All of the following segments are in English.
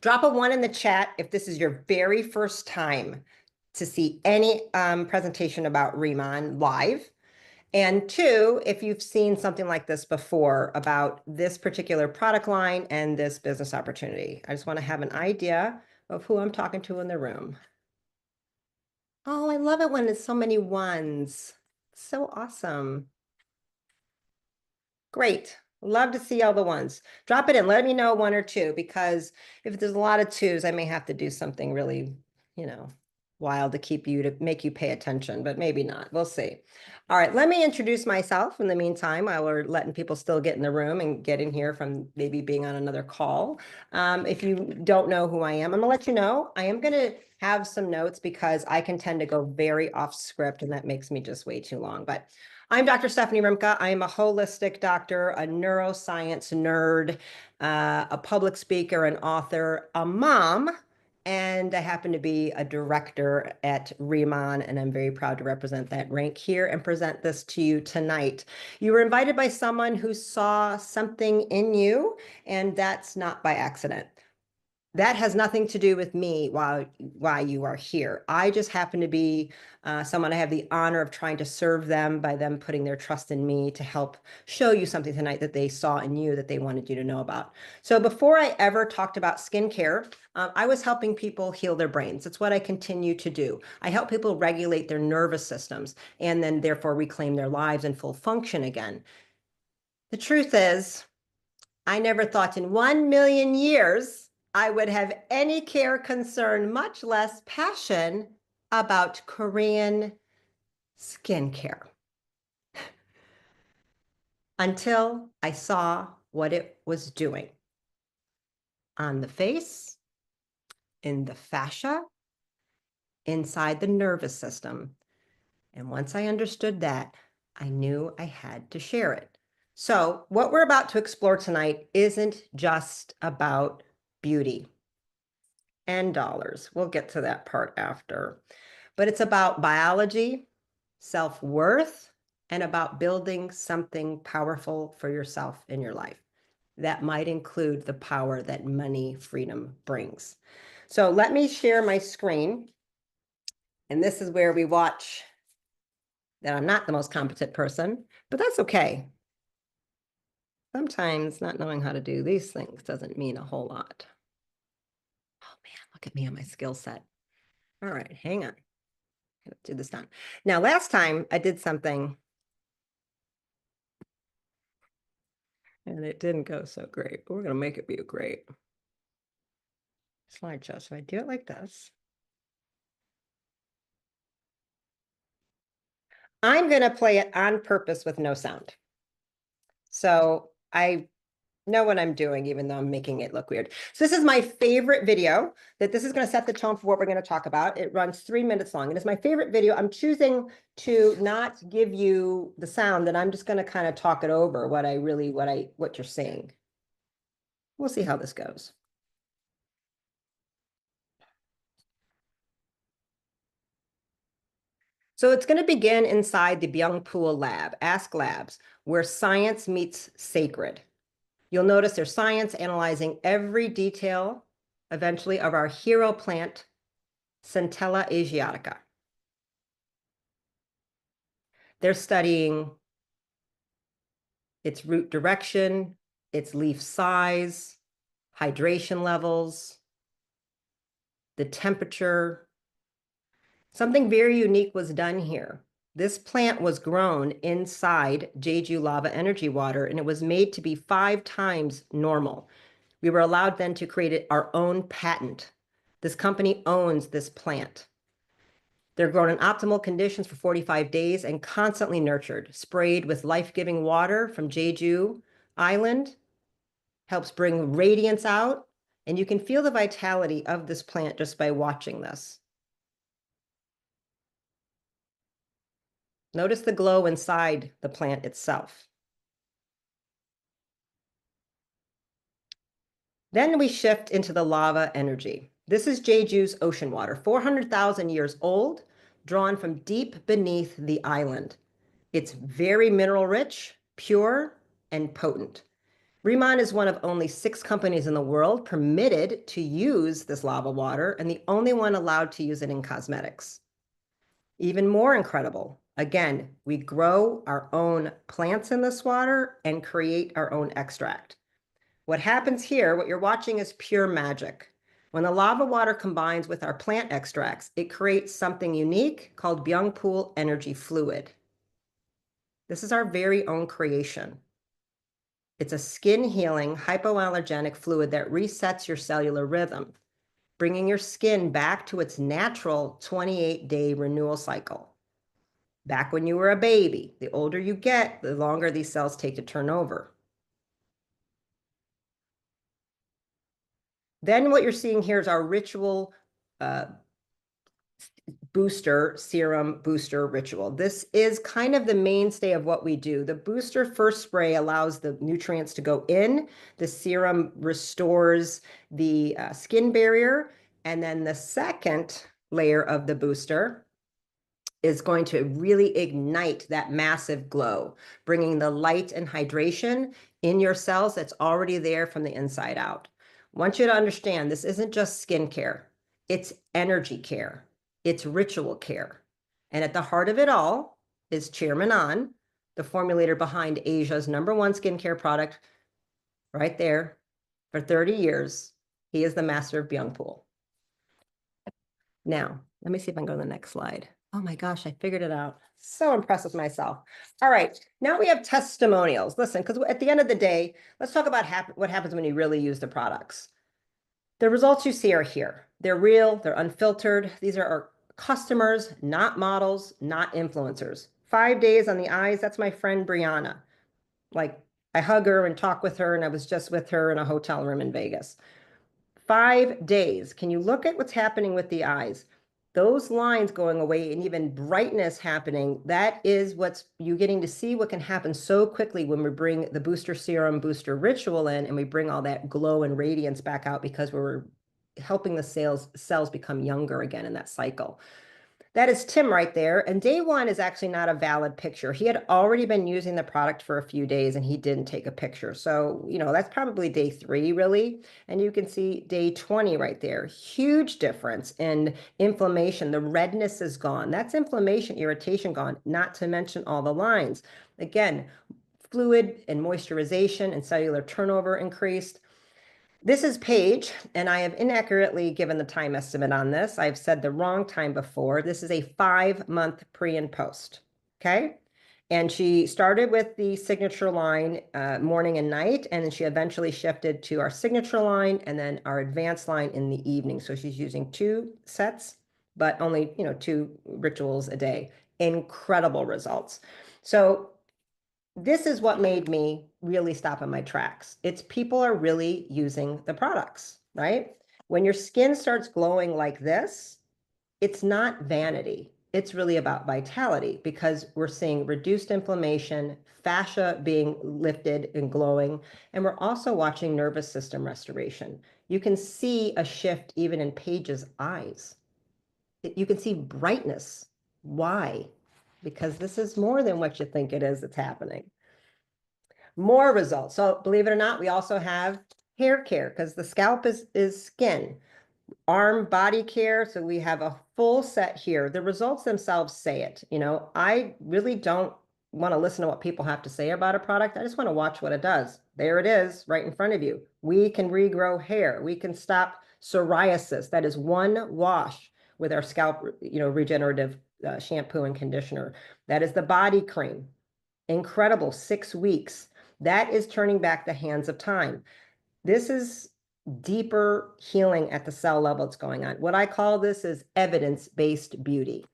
Drop a 1 in the chat if this is your very first time to see any presentation about RIMAN live. And 2, if you've seen something like this before about this particular product line and this business opportunity. I just want to have an idea of who I'm talking to in the room. Oh, I love it when there's so many ones. So awesome. Great. Love to see all the ones. Drop it in. Let me know 1 or 2, because if there's a lot of 2s, I may have to do something really, wild to make you pay attention, but maybe not. We'll see. All right, let me introduce myself in the meantime while we're letting people still get in the room and get in here from maybe being on another call. If you don't know who I am, I'm gonna let you know. I am gonna have some notes because I can tend to go very off script, and that makes me just way too long. But I'm Dr. Stephanie Rimka. I am a holistic doctor, a neuroscience nerd, a public speaker, an author, a mom, and I happen to be a director at RIMAN, and I'm very proud to represent that rank here and present this to you tonight. You were invited by someone who saw something in you, and that's not by accident. That has nothing to do with me why you are here. I just happen to be someone I have the honor of trying to serve them by them putting their trust in me to help show you something tonight that they saw in you that they wanted you to know about. So before I ever talked about skincare, I was helping people heal their brains. It's what I continue to do. I help people regulate their nervous systems and then therefore reclaim their lives in full function again. The truth is, I never thought in 1,000,000 years I would have any care, concern, much less passion about Korean skincare until I saw what it was doing on the face, in the fascia, inside the nervous system. And once I understood that, I knew I had to share it. So what we're about to explore tonight isn't just about beauty and dollars. We'll get to that part after. But it's about biology, self-worth, and about building something powerful for yourself in your life. That might include the power that money freedom brings. So let me share my screen. And this is where we watch that I'm not the most competent person, but that's okay. Sometimes not knowing how to do these things doesn't mean a whole lot. Oh man, look at me and my skill set. All right, hang on. Do this done. Now, last time I did something and it didn't go so great, but we're going to make it be great. Slideshow. So I do it like this. I'm going to play it on purpose with no sound. So I know what I'm doing, even though I'm making it look weird. So this is my favorite video, this is going to set the tone for what we're going to talk about. It runs 3 minutes long. It is my favorite video. I'm choosing to not give you the sound, and I'm just going to kind of talk it over what you're seeing. We'll see how this goes. So it's going to begin inside the Byungpool lab, Ask Labs, where science meets sacred. You'll notice there's science analyzing every detail, eventually, of our hero plant, Centella asiatica. They're studying its root direction, its leaf size, hydration levels, the temperature. Something very unique was done here. This plant was grown inside Jeju lava energy water, and it was made to be 5 times normal. We were allowed then to create our own patent. This company owns this plant. They're grown in optimal conditions for 45 days and constantly nurtured, sprayed with life-giving water from Jeju Island, helps bring radiance out, and you can feel the vitality of this plant just by watching this. Notice the glow inside the plant itself. Then we shift into the lava energy. This is Jeju's ocean water, 400,000 years old, drawn from deep beneath the island. It's very mineral rich, pure, and potent. RIMAN is one of only 6 companies in the world permitted to use this lava water and the only one allowed to use it in cosmetics. Even more incredible, again, we grow our own plants in this water and create our own extract. What happens here, what you're watching is pure magic. When the lava water combines with our plant extracts, it creates something unique called Byungpool energy fluid. This is our very own creation. It's a skin healing, hypoallergenic fluid that resets your cellular rhythm, bringing your skin back to its natural 28-day renewal cycle. Back when you were a baby, the older you get, the longer these cells take to turn over. Then what you're seeing here is our ritual booster serum booster ritual. This is kind of the mainstay of what we do. The booster first spray allows the nutrients to go in. The serum restores the skin barrier. And then the second layer of the booster is going to really ignite that massive glow, bringing the light and hydration in your cells that's already there from the inside out. I want you to understand this isn't just skincare, it's energy care, it's ritual care. And at the heart of it all is Chairman An, the formulator behind Asia's #1 skincare product, right there, for 30 years. He is the master of Byungpool. Now, let me see if I can go to the next slide. Oh my gosh, I figured it out. So impressed with myself. All right, now we have testimonials. Listen, because at the end of the day, let's talk about what happens when you really use the products. The results you see are here. They're real, they're unfiltered. These are our customers, not models, not influencers. 5 days on the eyes, that's my friend Brianna. Like, I hug her and talk with her, and I was just with her in a hotel room in Vegas. 5 days. Can you look at what's happening with the eyes? Those lines going away and even brightness happening, that is what's you getting to see what can happen so quickly when we bring the booster serum, booster ritual in, and we bring all that glow and radiance back out because we're helping the cells become younger again in that cycle. That is Tim right there. And day 1 is actually not a valid picture. He had already been using the product for a few days and he didn't take a picture. So, that's probably day 3 really. And you can see day 20 right there. Huge difference in inflammation. The redness is gone. That's inflammation, irritation gone, not to mention all the lines. Again, fluid and moisturization and cellular turnover increased. This is Paige, and I have inaccurately given the time estimate on this. I've said the wrong time before. This is a 5-month pre and post, okay? And she started with the signature line morning and night, and then she eventually shifted to our signature line and then our advanced line in the evening. So she's using 2 sets, but only, 2 rituals a day. Incredible results. So this is what made me really stop in my tracks. It's people are really using the products, right? When your skin starts glowing like this, it's not vanity. It's really about vitality because we're seeing reduced inflammation, fascia being lifted and glowing, and we're also watching nervous system restoration. You can see a shift even in Paige's eyes. You can see brightness. Why? Because this is more than what you think it is that's happening. More results. So believe it or not, we also have hair care because the scalp is skin. Arm body care. So we have a full set here. The results themselves say it. I really don't want to listen to what people have to say about a product. I just want to watch what it does. There it is right in front of you. We can regrow hair. We can stop psoriasis. That is one wash with our scalp, regenerative shampoo and conditioner. That is the body cream. Incredible, 6 weeks. That is turning back the hands of time. This is deeper healing at the cell level that's going on. What I call this is evidence-based beauty.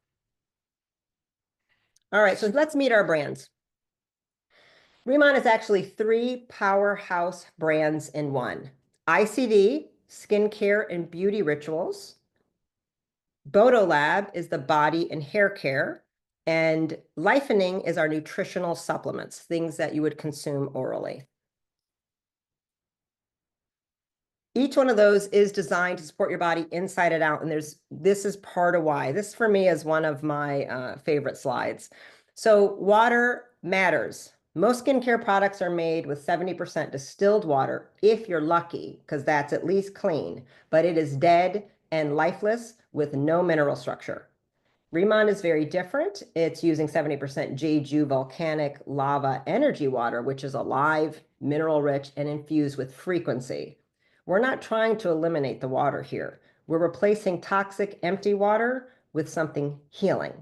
All right, so let's meet our brands. RIMAN is actually 3 powerhouse brands in one. ICD, skincare and beauty rituals. Bodo Lab is the body and hair care. And Lifening is our nutritional supplements, things that you would consume orally. Each one of those is designed to support your body inside and out. And this is part of why. This for me is one of my favorite slides. So water matters. Most skincare products are made with 70% distilled water, if you're lucky, because that's at least clean, but it is dead and lifeless with no mineral structure. RIMAN is very different. It's using 70% Jeju volcanic lava energy water, which is alive, mineral rich, and infused with frequency. We're not trying to eliminate the water here. We're replacing toxic empty water with something healing.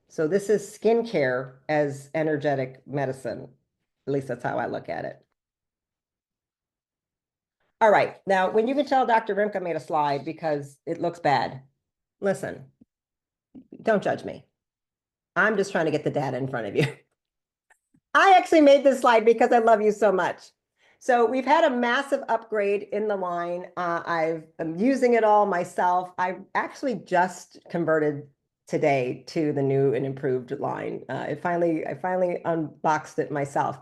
So this is skincare as energetic medicine. At least that's how I look at it. All right. Now, when you can tell Dr. Rimka made a slide because it looks bad, listen, don't judge me. I'm just trying to get the data in front of you. I actually made this slide because I love you so much. So we've had a massive upgrade in the line. I'm using it all myself. I actually just converted today to the new and improved line. I finally unboxed it myself.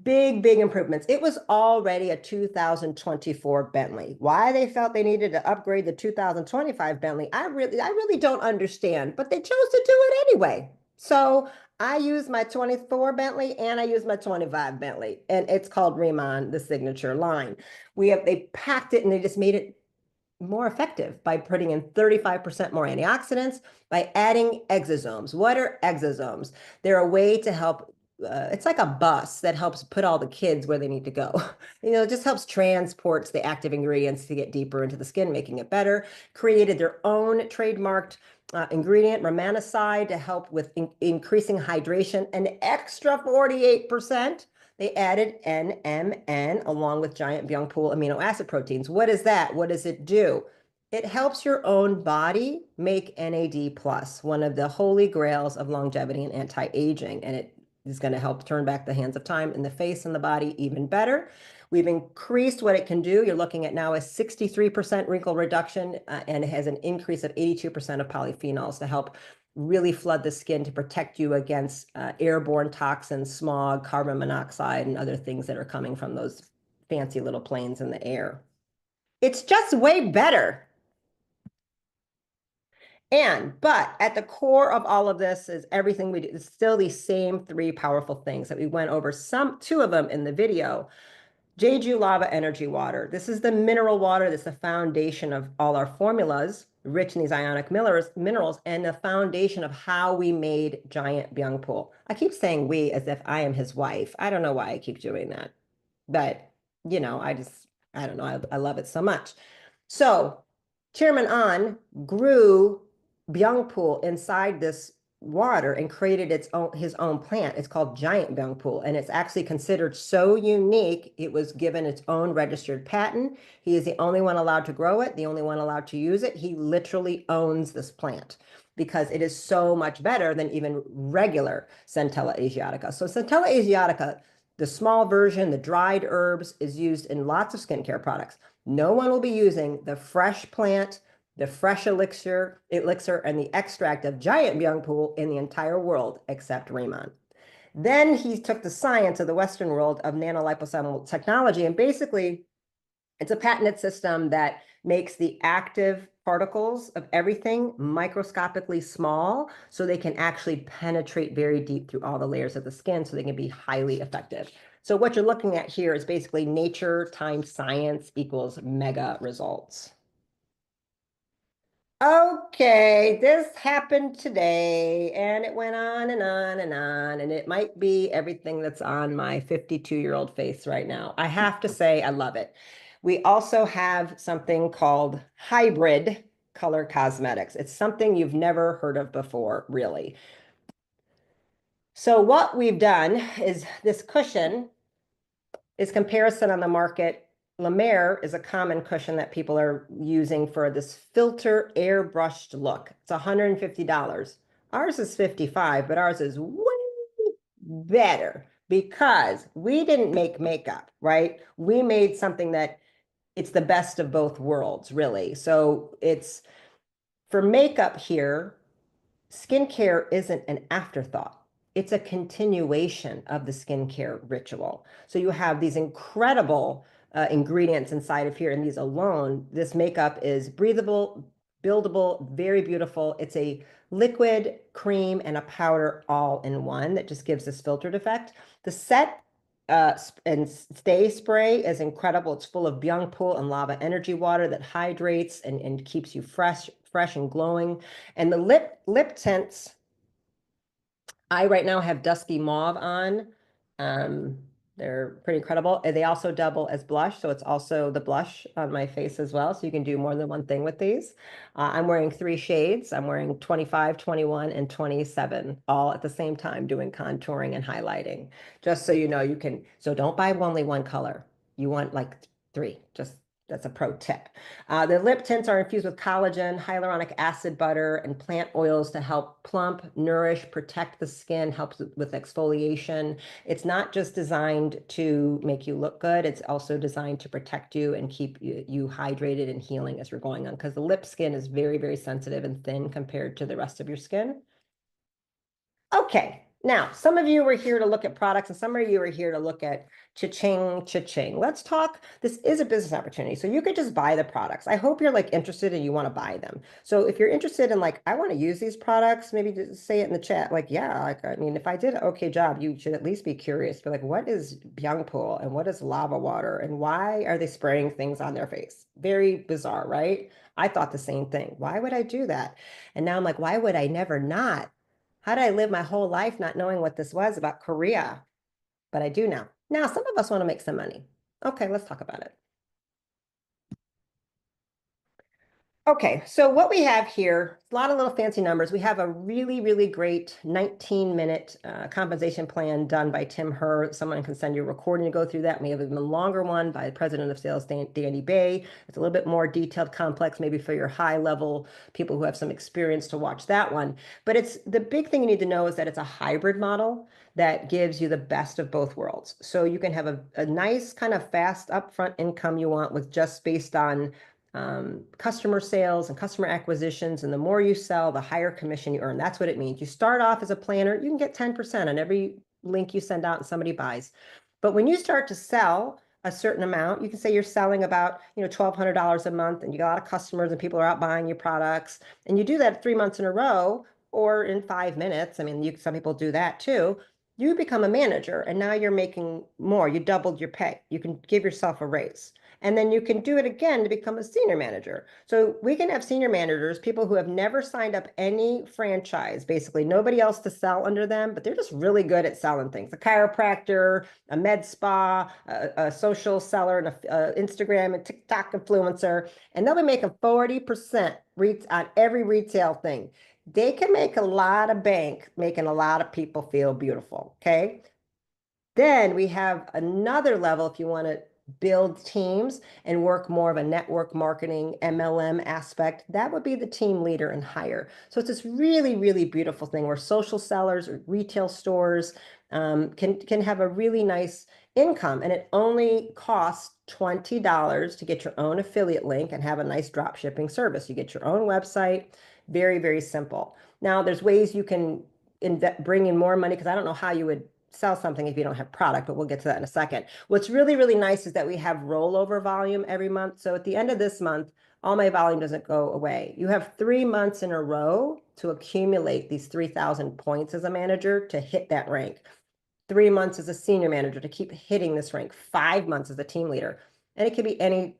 Big improvements. It was already a 2024 Bentley. Why they felt they needed to upgrade the 2025 Bentley, I really don't understand, but they chose to do it anyway. So I use my 24 Bentley and I use my 25 Bentley, and it's called RIMAN, the signature line. They packed it and they just made it more effective by putting in 35% more antioxidants, by adding exosomes. What are exosomes? They're a way to help. It's like a bus that helps put all the kids where they need to go. It just helps transport the active ingredients to get deeper into the skin, making it better. Created their own trademarked ingredient, romanicide, to help with increasing hydration, an extra 48%. They added NMN along with giant Byung-Pool amino acid proteins. What is that? What does it do? It helps your own body make NAD+, one of the holy grails of longevity and anti-aging. And it is going to help turn back the hands of time in the face and the body even better. We've increased what it can do. You're looking at now a 63% wrinkle reduction, and it has an increase of 82% of polyphenols to help really flood the skin to protect you against airborne toxins, smog, carbon monoxide, and other things that are coming from those fancy little planes in the air. It's just way better. But at the core of all of this is everything we do. It's still these same three powerful things that we went over, two of them in the video. Jeju lava energy water. This is the mineral water that's the foundation of all our formulas, rich in these ionic minerals, and the foundation of how we made giant Byung-Pool. I keep saying we as if I am his wife. I don't know why I keep doing that. But, I don't know. I love it so much. So Chairman An grew Byung-Pool inside this water and created his own plant. It's called giant Byung-Pool, and it's actually considered so unique. It was given its own registered patent. He is the only one allowed to grow it, the only one allowed to use it. He literally owns this plant because it is so much better than even regular Centella asiatica. So Centella asiatica, the small version, the dried herbs, is used in lots of skincare products. No one will be using the fresh plant, the fresh elixir, and the extract of giant Byung-Pool in the entire world except RIMAN. Then he took the science of the Western world of nanoliposomal technology, and basically it's a patented system that makes the active particles of everything microscopically small so they can actually penetrate very deep through all the layers of the skin so they can be highly effective. So what you're looking at here is basically nature times science equals mega results. Okay, this happened today, and it went on and on and on, and it might be everything that's on my 52-year-old face right now. I have to say, I love it. We also have something called hybrid color cosmetics. It's something you've never heard of before, really. So what we've done is this cushion is comparison on the market. La Mer is a common cushion that people are using for this filter airbrushed look. It's $150. Ours is $55, but ours is way better because we didn't make makeup, right? We made something that it's the best of both worlds, really. So it's for makeup here, skincare isn't an afterthought. It's a continuation of the skincare ritual. So you have these incredible ingredients inside of here, and these alone, this makeup is breathable, buildable, very beautiful. It's a liquid, cream, and a powder all in one that just gives this filtered effect. The set and Stay Spray is incredible. It's full of byung pool and lava energy water that hydrates and keeps you fresh and glowing. And the lip tints, I right now have Dusky Mauve on. Um, they're pretty incredible. And they also double as blush, so it's also the blush on my face as well. So you can do more than one thing with these. I'm wearing 3 shades. I'm wearing 25, 21, and 27, all at the same time doing contouring and highlighting. Just so you know, you can, so don't buy only one color. You want like three, just that's a pro tip. The lip tints are infused with collagen, hyaluronic acid butter, and plant oils to help plump, nourish, protect the skin, helps with exfoliation. It's not just designed to make you look good, it's also designed to protect you and keep you hydrated and healing as you're going on, because the lip skin is very, very sensitive and thin compared to the rest of your skin. Okay, now some of you were here to look at products and some of you are here to look at cha-ching, cha-ching. Let's talk. This is a business opportunity, so you could just buy the products. I hope you're like interested and you want to buy them. So if you're interested in like, I want to use these products, maybe just say it in the chat. Like, yeah, like, I mean, if I did an okay job, you should at least be curious. But like, what is byung pool and what is lava water and why are they spraying things on their face? Very bizarre, right? I thought the same thing. Why would I do that? And now I'm like, why would I never not? How did I live my whole life not knowing what this was about Korea? But I do now. Now, some of us want to make some money. Okay, let's talk about it. Okay, so what we have here, a lot of little fancy numbers. We have a really, really great 19-minute compensation plan done by Tim Herr. Someone can send you a recording to go through that. We have an even longer one by the president of sales, Danny Bay. It's a little bit more detailed, complex, maybe for your high level people who have some experience to watch that one. But it's the big thing you need to know is that it's a hybrid model that gives you the best of both worlds. So you can have a nice kind of fast upfront income you want with just based on customer sales and customer acquisitions. And the more you sell, the higher commission you earn. That's what it means. You start off as a planner, you can get 10% on every link you send out and somebody buys. But when you start to sell a certain amount, you can say you're selling about, $1,200 a month and you got a lot of customers and people are out buying your products. And you do that 3 months in a row or in 5 minutes. I mean, some people do that too. You become a manager and now you're making more. You doubled your pay. You can give yourself a raise. And then you can do it again to become a senior manager. So we can have senior managers, people who have never signed up any franchise, basically nobody else to sell under them, but they're just really good at selling things. A chiropractor, a med spa, a social seller, and a Instagram and TikTok influencer, and they'll be making 40% on every retail thing. They can make a lot of bank making a lot of people feel beautiful, okay? Then we have another level if you want to build teams and work more of a network marketing MLM aspect. That would be the team leader and hire. So it's this really, really beautiful thing where social sellers or retail stores can have a really nice income, and it only costs $20 to get your own affiliate link and have a nice drop shipping service. You get your own website. Very, very simple. Now, there's ways you can bring in more money because I don't know how you would sell something if you don't have product, but we'll get to that in a second. What's really, really nice is that we have rollover volume every month. So at the end of this month, all my volume doesn't go away. You have 3 months in a row to accumulate these 3,000 points as a manager to hit that rank. 3 months as a senior manager to keep hitting this rank. 5 months as a team leader. And it could be any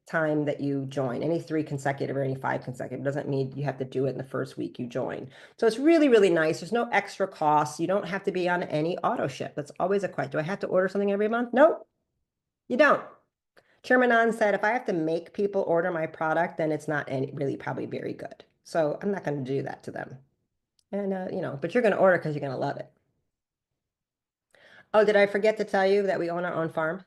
time that you join, any 3 consecutive or any 5 consecutive. It doesn't mean you have to do it in the first week you join. So it's really, really nice. There's no extra costs. You don't have to be on any auto ship. That's always a question. Do I have to order something every month? Nope, you don't. Chairman An said, if I have to make people order my product, then it's not really probably very good. So I'm not going to do that to them. And, but you're going to order because you're going to love it. Oh, did I forget to tell you that we own our own farm?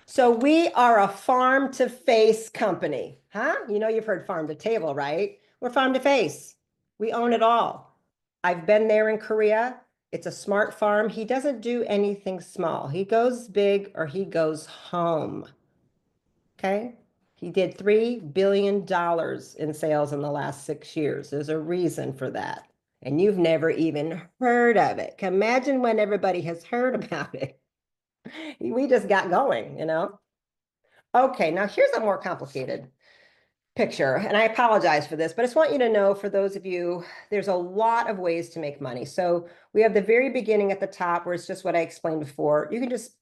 So we are a farm to face company, huh? You've heard farm to table, right? We're farm to face. We own it all. I've been there in Korea. It's a smart farm. He doesn't do anything small. He goes big or he goes home. Okay? He did $3 billion in sales in the last 6 years. There's a reason for that. And you've never even heard of it. Imagine when everybody has heard about it. We just got going. Okay, now here's a more complicated picture, and I apologize for this, but I just want you to know, for those of you, there's a lot of ways to make money. So we have the very beginning at the top where it's just what I explained before. You can just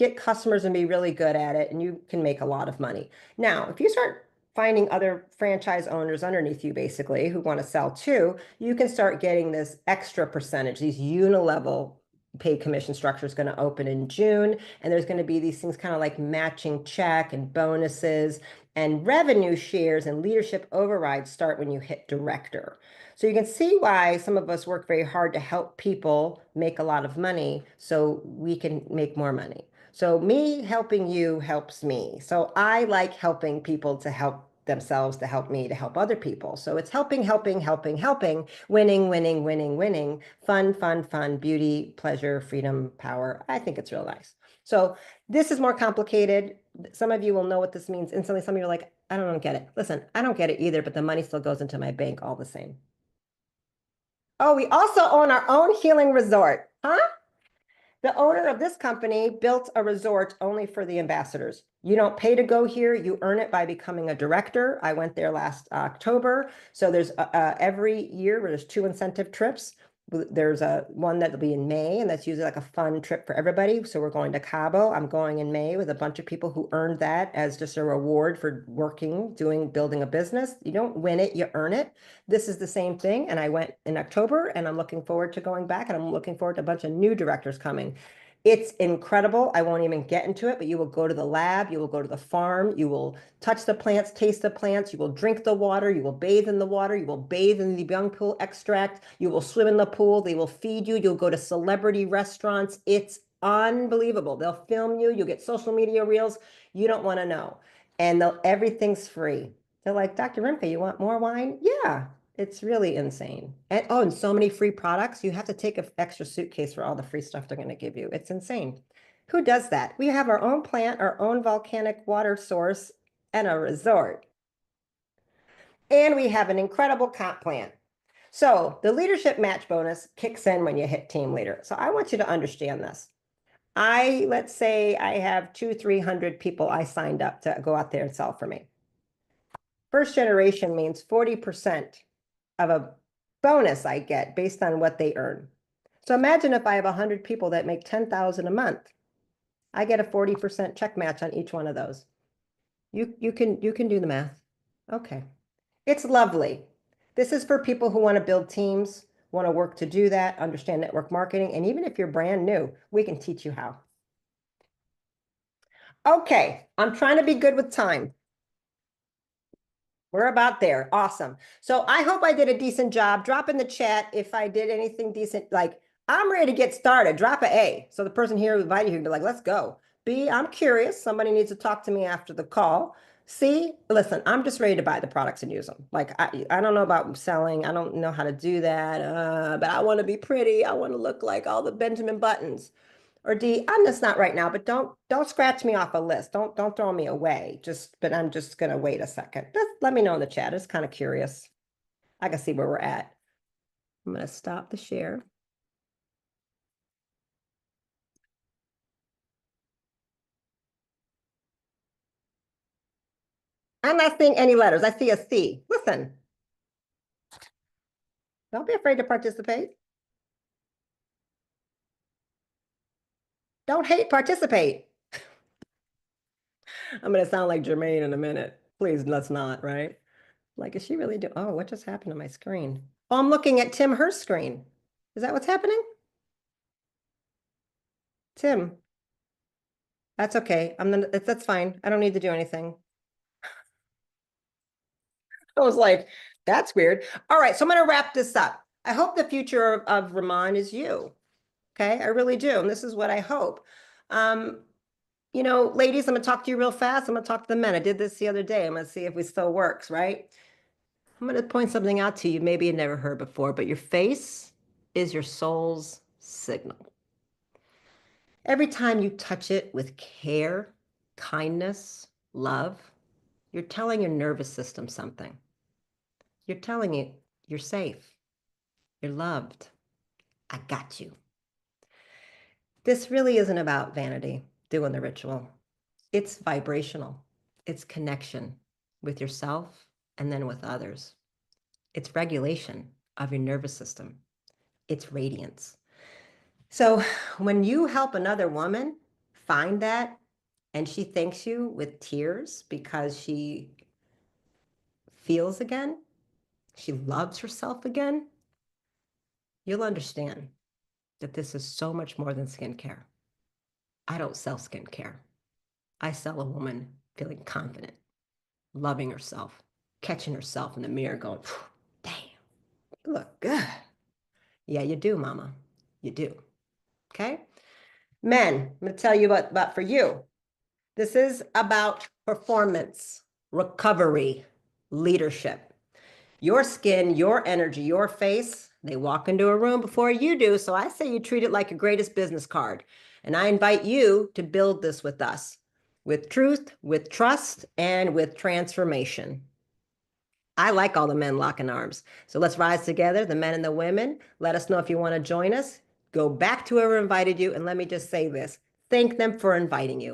get customers and be really good at it, and you can make a lot of money. Now, if you start finding other franchise owners underneath you, basically, who want to sell too, you can start getting this extra percentage. These unilevel paid commission structure is going to open in June, and there's going to be these things kind of like matching check and bonuses, and revenue shares and leadership overrides start when you hit director. So you can see why some of us work very hard to help people make a lot of money so we can make more money. So me helping you helps me. So I like helping people to help themselves, to help me, to help other people. So it's helping, helping, helping, helping, winning, winning, winning, winning, fun, fun, fun, beauty, pleasure, freedom, power. I think it's real nice. So this is more complicated. Some of you will know what this means instantly. Some of you are like, I don't get it. Listen, I don't get it either, but the money still goes into my bank all the same. Oh, we also own our own healing resort. Huh? The owner of this company built a resort only for the ambassadors. You don't pay to go here. You earn it by becoming a director. I went there last October. So there's every year where there's 2 incentive trips. There's a one that'll be in May, and that's usually like a fun trip for everybody. So we're going to Cabo. I'm going in May with a bunch of people who earned that as just a reward for working, building a business. You don't win it, you earn it. This is the same thing. And I went in October, and I'm looking forward to going back, and I'm looking forward to a bunch of new directors coming. It's incredible. I won't even get into it, but you will go to the lab, you will go to the farm, you will touch the plants, taste the plants, you will drink the water, you will bathe in the water, you will bathe in the young pool extract, you will swim in the pool, they will feed you, you'll go to celebrity restaurants. It's unbelievable. They'll film you, you'll get social media reels. You don't want to know. And everything's free. They're like, Dr. Rimka, you want more wine? Yeah. It's really insane. And oh, and so many free products. You have to take an extra suitcase for all the free stuff they're going to give you. It's insane. Who does that? We have our own plant, our own volcanic water source, and a resort. And we have an incredible comp plan. So the leadership match bonus kicks in when you hit team leader. So I want you to understand this. Let's say I have 300 people I signed up to go out there and sell for me. First generation means 40% of a bonus I get based on what they earn. So imagine if I have 100 people that make 10,000 a month. I get a 40% check match on each one of those. You can do the math. Okay. It's lovely. This is for people who want to build teams, want to work to do that, understand network marketing, and even if you're brand new, we can teach you how. Okay, I'm trying to be good with time. We're about there. Awesome. So I hope I did a decent job. Drop in the chat if I did anything decent. Like, I'm ready to get started. Drop an A. So the person here who invited you can be like, let's go. B, I'm curious. Somebody needs to talk to me after the call. C, listen, I'm just ready to buy the products and use them. Like, I don't know about selling. I don't know how to do that. But I want to be pretty. I want to look like all the Benjamin Buttons. Or D, I'm just not right now, but don't scratch me off a list. Don't throw me away. But I'm just gonna wait a second. Just let me know in the chat. It's kind of curious. I can see where we're at. I'm gonna stop the share. I'm not seeing any letters. I see a C. Listen, don't be afraid to participate. Don't hate, participate. I'm gonna sound like Jermaine in a minute. Please, let's not, right? Like, is she really doing? Oh, what just happened to my screen? Oh, I'm looking at Tim Hurst's screen. Is that what's happening? Tim, that's okay. That's fine. I don't need to do anything. I was like, that's weird. All right, so I'm going to wrap this up. I hope the future of RIMAN is you. Okay, I really do. And this is what I hope. Um, ladies, I'm going to talk to you real fast. I'm going to talk to the men. I did this the other day. I'm going to see if it still works, right? I'm going to point something out to you maybe you've never heard before, but your face is your soul's signal. Every time you touch it with care, kindness, love, you're telling your nervous system something. You're telling it you're safe, you're loved, I got you. This really isn't about vanity, doing the ritual. It's vibrational. It's connection with yourself and then with others. It's regulation of your nervous system. It's radiance. So when you help another woman find that and she thanks you with tears because she feels again, she loves herself again, you'll understand that this is so much more than skincare. I don't sell skincare. I sell a woman feeling confident, loving herself, catching herself in the mirror going, damn, you look good. Yeah, you do, mama. You do. Okay? Men, I'm going to tell you about for you. This is about performance, recovery, leadership. Your skin, your energy, your face, they walk into a room before you do. So I say you treat it like your greatest business card. And I invite you to build this with us, with truth, with trust, and with transformation. I like all the men locking arms. So let's rise together, the men and the women. Let us know if you want to join us. Go back to whoever invited you. And let me just say this, thank them for inviting you.